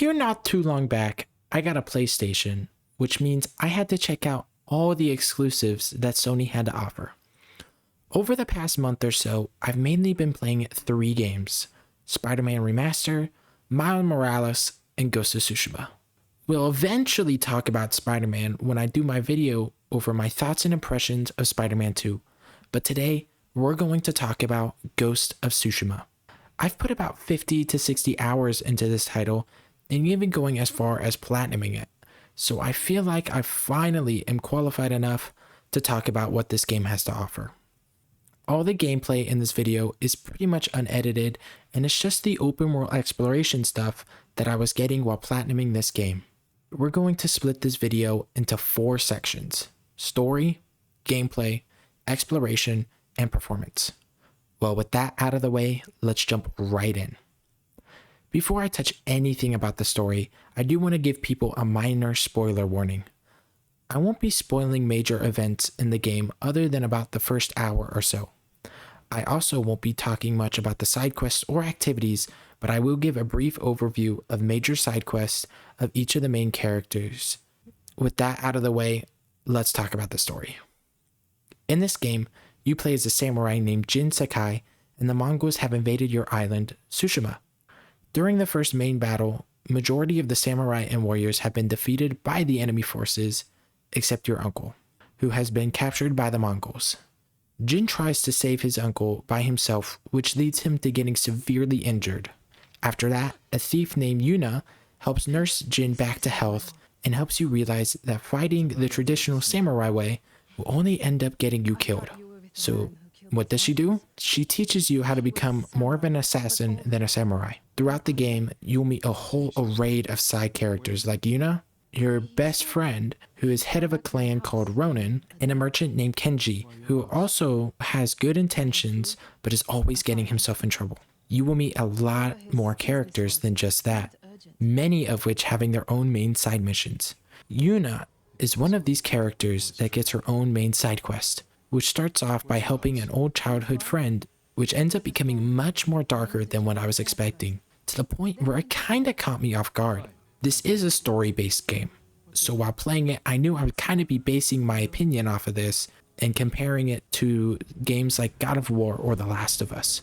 Here not too long back, I got a PlayStation, which means I had to check out all the exclusives that Sony had to offer. Over the past month or so, I've mainly been playing 3 games: Spider-Man Remaster, Miles Morales, and Ghost of Tsushima. We'll eventually talk about Spider-Man when I do my video over my thoughts and impressions of Spider-Man 2, but today we're going to talk about Ghost of Tsushima. I've put about 50 to 60 hours into this title and even going as far as platinuming it, so I feel like I finally am qualified enough to talk about what this game has to offer. All the gameplay in this video is pretty much unedited, and it's just the open world exploration stuff that I was getting while platinuming this game. We're going to split this video into 4 sections: story, gameplay, exploration, and performance. Well, with that out of the way, let's jump right in. Before I touch anything about the story, I do want to give people a minor spoiler warning. I won't be spoiling major events in the game other than about the first hour or so. I also won't be talking much about the side quests or activities, but I will give a brief overview of major side quests of each of the main characters. With that out of the way, let's talk about the story. In this game, you play as a samurai named Jin Sakai, and the Mongols have invaded your island, Tsushima. During the first main battle, majority of the samurai and warriors have been defeated by the enemy forces, except your uncle, who has been captured by the Mongols. Jin tries to save his uncle by himself, which leads him to getting severely injured. After that, a thief named Yuna helps nurse Jin back to health and helps you realize that fighting the traditional samurai way will only end up getting you killed. So, what does she do? She teaches you how to become more of an assassin than a samurai. Throughout the game, you'll meet a whole array of side characters like Yuna, your best friend, who is head of a clan called Ronin, and a merchant named Kenji, who also has good intentions but is always getting himself in trouble. You will meet a lot more characters than just that, many of which having their own main side missions. Yuna is one of these characters that gets her own main side quest, which starts off by helping an old childhood friend, which ends up becoming much more darker than what I was expecting, to the point where it kinda caught me off guard. This is a story-based game, so while playing it, I knew I would kind of be basing my opinion off of this and comparing it to games like God of War or The Last of Us.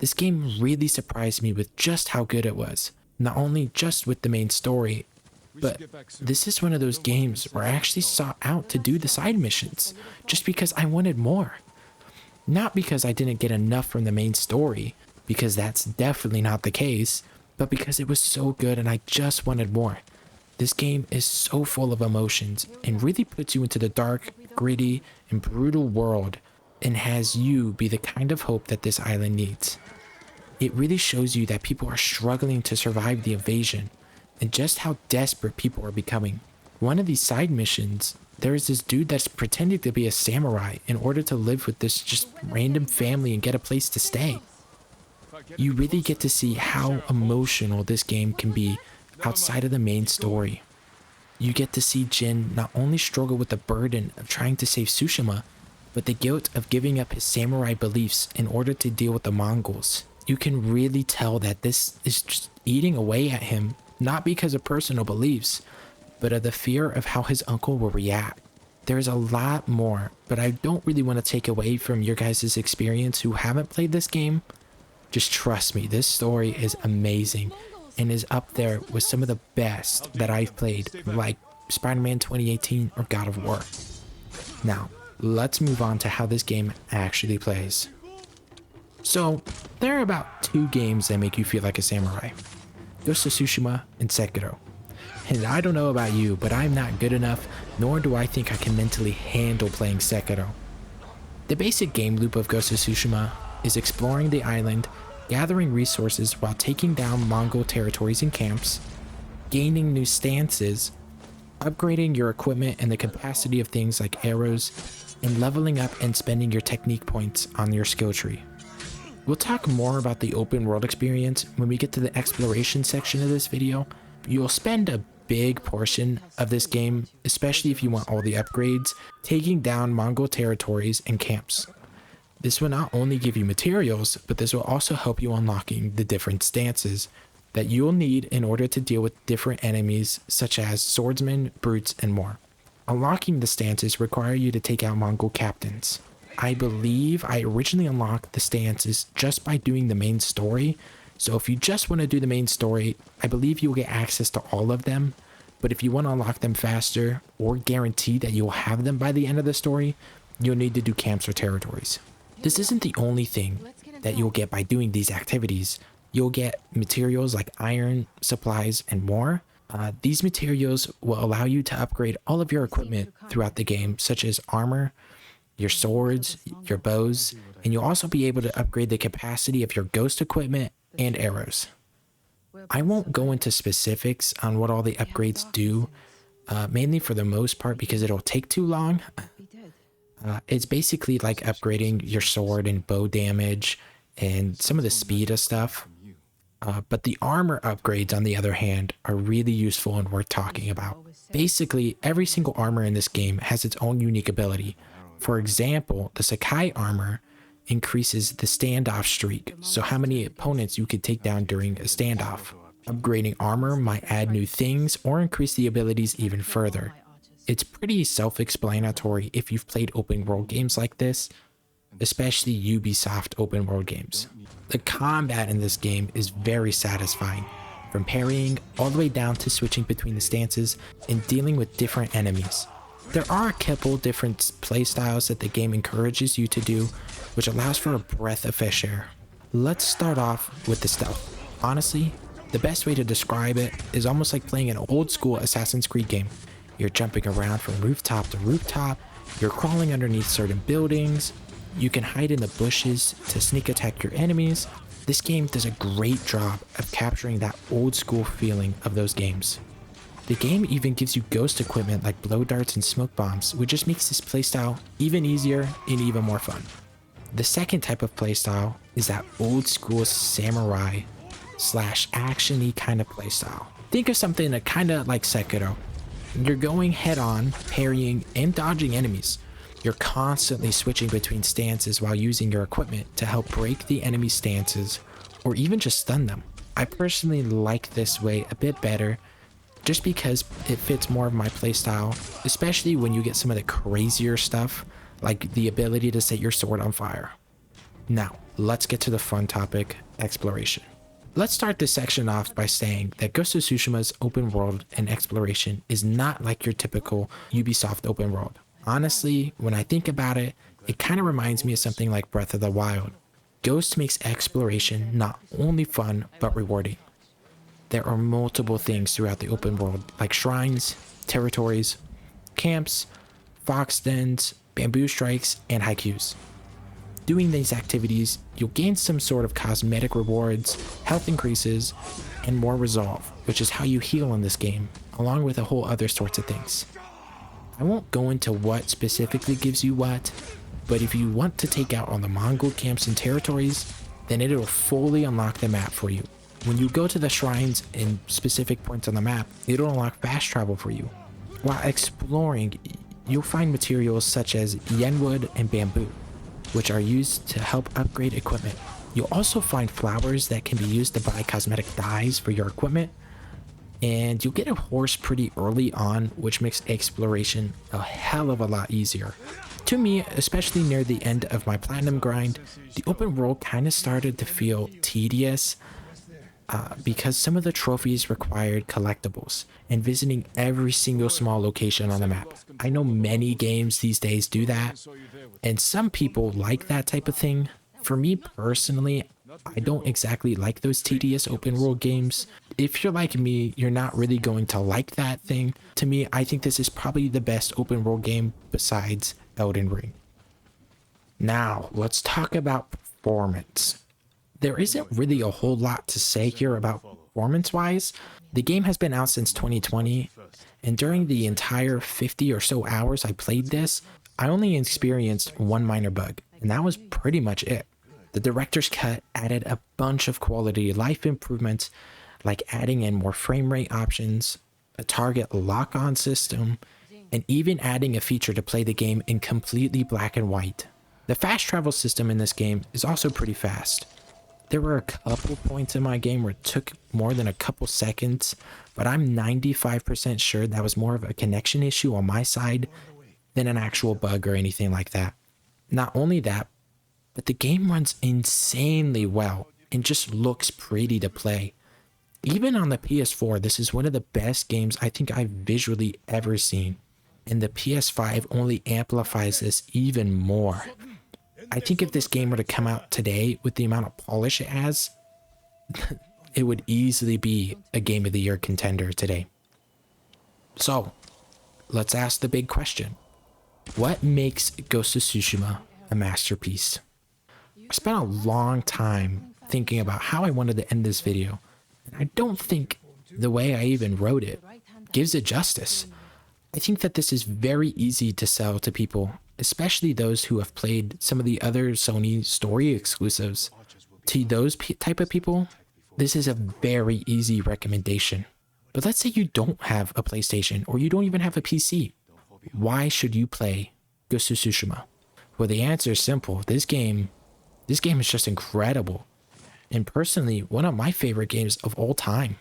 This game really surprised me with just how good it was, not only just with the main story, but this is one of those games where I actually sought out to do the side missions, just because I wanted more. Not because I didn't get enough from the main story, because that's definitely not the case, but because it was so good and I just wanted more. This game is so full of emotions and really puts you into the dark, gritty, and brutal world and has you be the kind of hope that this island needs. It really shows you that people are struggling to survive the invasion and just how desperate people are becoming. One of these side missions, there is this dude that's pretending to be a samurai in order to live with this just random family and get a place to stay. You really get to see how emotional this game can be outside of the main story. You get to see Jin not only struggle with the burden of trying to save Tsushima, but the guilt of giving up his samurai beliefs in order to deal with the Mongols. You can really tell that this is just eating away at him, not because of personal beliefs, but of the fear of how his uncle will react. There's a lot more, but I don't really want to take away from your guys' experience who haven't played this game. Just trust me, this story is amazing and is up there with some of the best that I've played, like Spider-Man 2018 or God of War. Now, let's move on to how this game actually plays. So, there are about 2 games that make you feel like a samurai: Ghost of Tsushima and Sekiro. And I don't know about you, but I'm not good enough, nor do I think I can mentally handle playing Sekiro. The basic game loop of Ghost of Tsushima is exploring the island, gathering resources while taking down Mongol territories and camps, gaining new stances, upgrading your equipment and the capacity of things like arrows, and leveling up and spending your technique points on your skill tree. We'll talk more about the open world experience when we get to the exploration section of this video. You'll spend a big portion of this game, especially if you want all the upgrades, taking down Mongol territories and camps. This will not only give you materials, but this will also help you unlocking the different stances, that you'll need in order to deal with different enemies such as swordsmen, brutes, and more. Unlocking the stances require you to take out Mongol captains. I believe I originally unlocked the stances just by doing the main story, so if you just want to do the main story, I believe you'll get access to all of them, but if you want to unlock them faster or guarantee that you'll have them by the end of the story, you'll need to do camps or territories. This isn't the only thing that you'll get by doing these activities. You'll get materials like iron, supplies, and more. These materials will allow you to upgrade all of your equipment throughout the game, such as armor, your swords, your bows, and you'll also be able to upgrade the capacity of your ghost equipment and arrows. I won't go into specifics on what all the upgrades do, mainly for the most part because it'll take too long. It's basically like upgrading your sword and bow damage and some of the speed of stuff. But the armor upgrades, on the other hand, are really useful and worth talking about. Basically, every single armor in this game has its own unique ability. For example, the Sakai armor increases the standoff streak, so how many opponents you could take down during a standoff. Upgrading armor might add new things or increase the abilities even further. It's pretty self-explanatory if you've played open world games like this, especially Ubisoft open world games. The combat in this game is very satisfying, from parrying all the way down to switching between the stances and dealing with different enemies. There are a couple different playstyles that the game encourages you to do, which allows for a breath of fresh air. Let's start off with the stealth. Honestly, the best way to describe it is almost like playing an old school Assassin's Creed game. You're jumping around from rooftop to rooftop, you're crawling underneath certain buildings, you can hide in the bushes to sneak attack your enemies. This game does a great job of capturing that old school feeling of those games. The game even gives you ghost equipment like blow darts and smoke bombs, which just makes this playstyle even easier and even more fun. The second type of playstyle is that old school samurai / action-y kind of playstyle. Think of something that kinda like Sekiro. You're going head on, parrying and dodging enemies. You're constantly switching between stances while using your equipment to help break the enemy stances or even just stun them. I personally like this way a bit better just because it fits more of my playstyle, especially when you get some of the crazier stuff like the ability to set your sword on fire. Now, let's get to the fun topic, exploration. Let's start this section off by saying that Ghost of Tsushima's open world and exploration is not like your typical Ubisoft open world. Honestly, when I think about it, it kind of reminds me of something like Breath of the Wild. Ghost makes exploration not only fun, but rewarding. There are multiple things throughout the open world, like shrines, territories, camps, fox dens, bamboo strikes, and haikus. Doing these activities, you'll gain some sort of cosmetic rewards, health increases, and more resolve, which is how you heal in this game, along with a whole other sorts of things. I won't go into what specifically gives you what, but if you want to take out all the Mongol camps and territories, then it'll fully unlock the map for you. When you go to the shrines in specific points on the map, it'll unlock fast travel for you. While exploring, you'll find materials such as yenwood and bamboo, which are used to help upgrade equipment. You'll also find flowers that can be used to buy cosmetic dyes for your equipment, and you'll get a horse pretty early on, which makes exploration a hell of a lot easier. To me, especially near the end of my platinum grind, the open world kind of started to feel tedious because some of the trophies required collectibles and visiting every single small location on the map. I know many games these days do that, and some people like that type of thing. For me personally, I don't exactly like those tedious open world games. If you're like me, you're not really going to like that thing. To me, I think this is probably the best open world game besides Elden Ring. Now, let's talk about performance. There isn't really a whole lot to say here about performance-wise. The game has been out since 2020, and during the entire 50 or so hours I played this, I only experienced one minor bug, and that was pretty much it. The director's cut added a bunch of quality of life improvements, like adding in more frame rate options, a target lock-on system, and even adding a feature to play the game in completely black and white. The fast travel system in this game is also pretty fast. There were a couple points in my game where it took more than a couple seconds, but I'm 95% sure that was more of a connection issue on my side than an actual bug or anything like that. Not only that, but the game runs insanely well and just looks pretty to play. Even on the PS4, this is one of the best games I think I've visually ever seen. And the PS5 only amplifies this even more. I think if this game were to come out today with the amount of polish it has, it would easily be a Game of the Year contender today. So, let's ask the big question. What makes Ghost of Tsushima a masterpiece? I spent a long time thinking about how I wanted to end this video, and I don't think the way I even wrote it gives it justice. I think that this is very easy to sell to people, especially those who have played some of the other Sony story exclusives. To those type of people, this is a very easy recommendation. But let's say you don't have a PlayStation or you don't even have a PC. Why should you play Ghost of Tsushima? Well, the answer is simple. This game is just incredible. And personally, one of my favorite games of all time.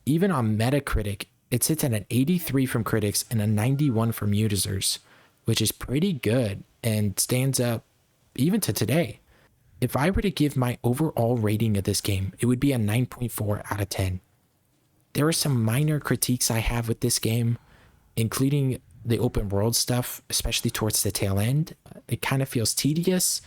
Even on Metacritic, it sits at an 83 from critics and a 91 from users, which is pretty good and stands up even to today. If I were to give my overall rating of this game, it would be a 9.4 out of 10. There are some minor critiques I have with this game, including the open world stuff, especially towards the tail end. It kind of feels tedious,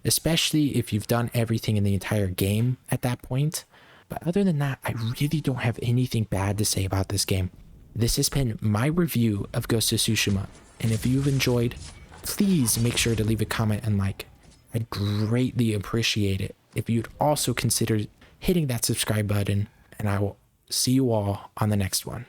especially if you've done everything in the entire game at that point. But other than that, I really don't have anything bad to say about this game. This has been my review of Ghost of Tsushima, and if you've enjoyed, please make sure to leave a comment and like. I'd greatly appreciate it if you'd also consider hitting that subscribe button, and I will see you all on the next one.